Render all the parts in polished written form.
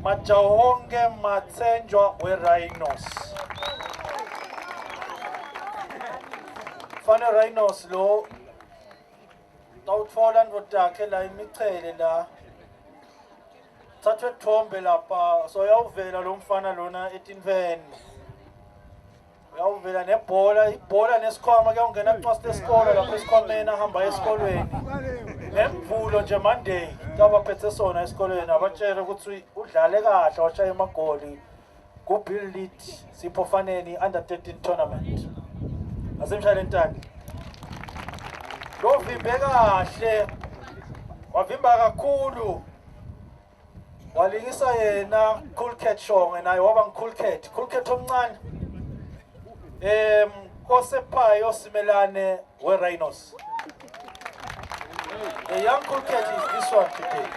Majawonge Matsenjwa we-Rhinos. Fana Rhinos lo tawutfola ndvodakhe la imichele la thathwe thombe lapha so uyawuvela lo mfana lona etinveni uyawuvela nebhola ibhola nesikhwama kuyawungena kucwasi lesikole lapho esikhwameni ahamba esikolweni nemvulo nje Monday kabaphethe sona esikolweni abatshele ukuthi udlale kahle washaya amagoli ku-Bill Lead Siphofaneni under 13 tournament asemshayela entandi lo vimbe kahle wavimba kakhulu walingisa yena Cool Cat Shongwe naye waba Cool Cat omncane Kosephayo Simelane we-Rhinos. The young Cool Cat is this one today.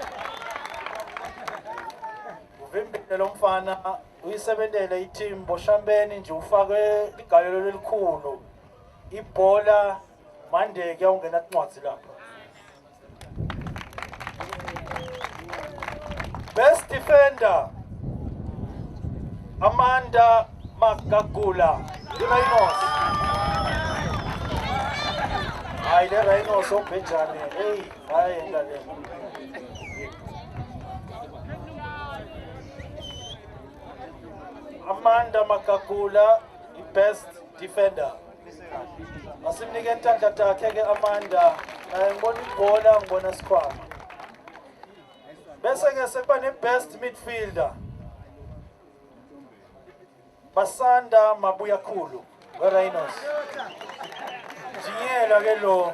Uvimbile lo mfana uyisebenzele i-team Boshambeni nje ufake igalelo lelikhulu ibhola Monday kuyawungena kuncwadzi lapha. Best defender Amanda Magagula, the Rhinos. Ay, the Rhinos of Benjamin. Hey, ay, Amanda Magagula, the best defender. Asimnike ntandla takhe ke Amanda, ngibona ibhola ngibona sikhwama. Bese ke sekuba ne best midfielder. Basanda Mabuyakhulu we-Rhinos. Njingela ke lo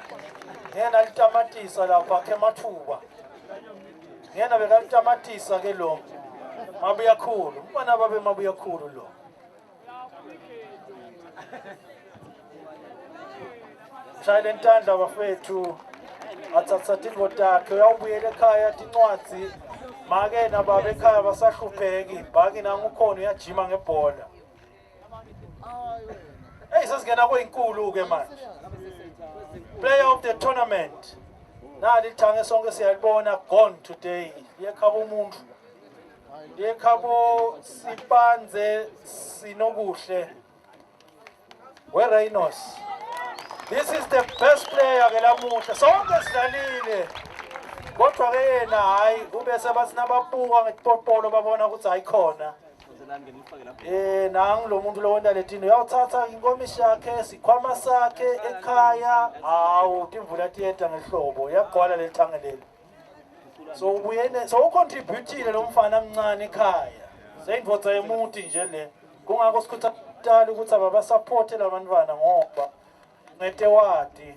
ngena litamatisa lapha ke mathuba. Ngena bekalitamatisa ke lo Mabuyakhulu. Mbona babe Mabuyakhulu lo. Shayela ntandla bafethu athatha tingo takhe uyawubuyela ekhaya tincwadzi make nababe ekhaya basahlupheki ibhaki nangu khona uyajima ngebhola. Hey, sesingena kweyinkulu ke manje. Player of the tournament. Nali ithange sonke siyalibona gone today. Liyekhaba umuntu. Liyekhabo Sipanze Sinobuhle we-Rhinos. This is the best player ke lamuhla. Sonke sidlalile. Kodwa ke yena hayi ube sebasinababuka ngepopolo babona ukuthi ayikhona. Nangu lo muntu lo wenda letini uyawuthatha inkomishi yakhe sikhwama sakhe ekhaya hawu timvula tiyeta ngehlobo yagcwala lelithange leli. So ubuyene so ucontributile lo mfana omncane ekhaya. Seyindvodza yemuti nje le. Kungako sikhuthazela ukuthi abasupport labantwana ngoba ngetewadi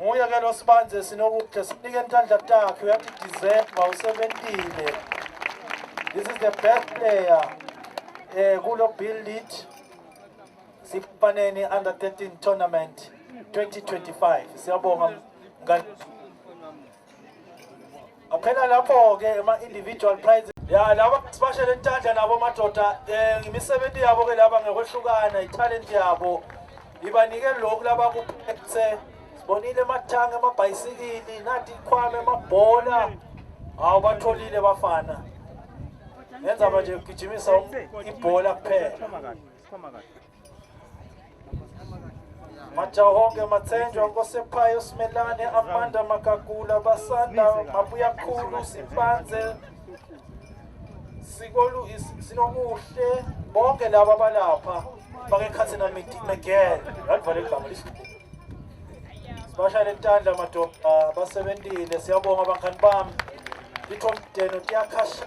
nguye ke lo Sibanze Sinobuhle sinike ntandla takhe uyathi deserve usebentile. This is the best player kulo Bill Lead Siphofaneni under 13 tournament 2025. Siyabonga ngani aphela lapho ke ama individual prizes ya laba sibashele ntandla nabo madoda imisebenzi yabo ke laba ngekwehlukana italent yabo ibanike lokhu laba kuphethe sibonile amathanga amabhayisikili nathi ikhwame amabhola awubatholile bafana yenza manje ugijimisa ibhola kuphela Majawonge Matsenjwa Kosephayo Simelane Amanda Magagula Basanda Mabuyakhulu Sipanze Sikolu Sinobuhle bonke laba balapha bakekhathina Miguel yalivale igama lesi sibashayela ntandla madoda basebentile siyabonga abangani bami ithomdeno tiyakhasha